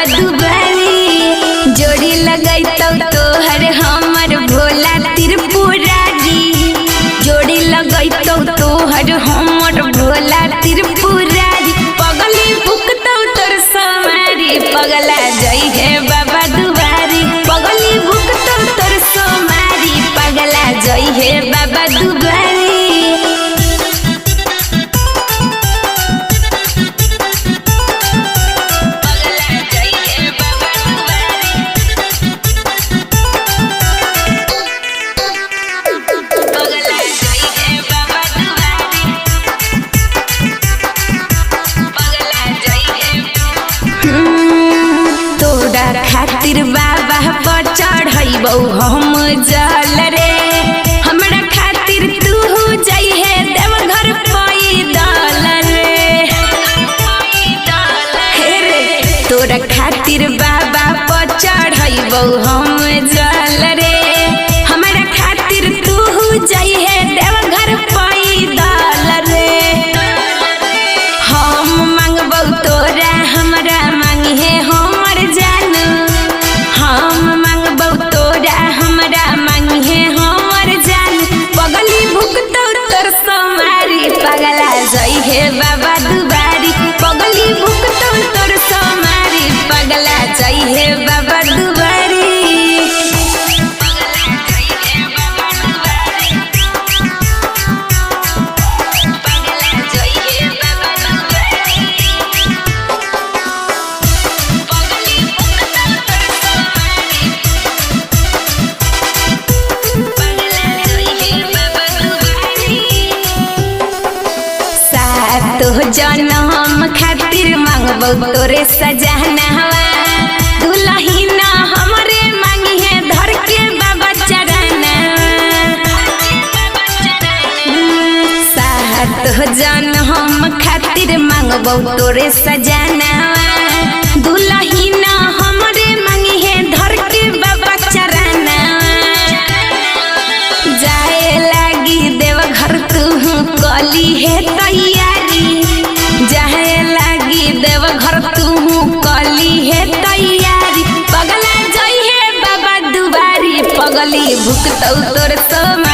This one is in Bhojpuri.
बाबा दुबारी। जोड़ी लगैतौ तोहर हमर भोला त्रिपुरारी। जोड़ी लगैतौ तोहर हमर भोला त्रिपुरारी। पगली भुकतौ तोर सोमारी पगला जई है बाबा दुबारी। पगली भुकतौ तोर सोमारी पगला जई है बाबा दुबारी। खातिर बाबा पर चढ़ैबौ हम जल रे। हमरा खातिर तू जइहे देवघर पैदल रे। हे रे तोरा खातिर बाबा पर चढ़ैबौ हम जल रे। हमरा खातिर तू जइहे देवघर पैदल रे। हम मांगबौ तोरा हमरा मांगे हमर जानू। हम मांगबौ तोरा हमरा मांगे हमर जानू। पगली भुकतौ तोर सोमारी पगला जई हे बाबा दुबारी। पगली भुकतौ तोर सोमारी पगला जई हे बाबा दुबारी। तो जनम खातिर मांगबौ तोरे सजनवा। दुल्हिना हमरे मांगिहे धर के बाबा चरणवा। सात जनम खातिर मांगबौ तोरे सजनवा। दुल्हिना हमरे मांगिहे धर के बाबा चरणवा। जाए लागी देवघर तू कली है तैयारी। जाए लागी देवघर तू कली है तैयारी। पगला जई है बाबा दुबारी। पगली भुकतौ तोर सोमा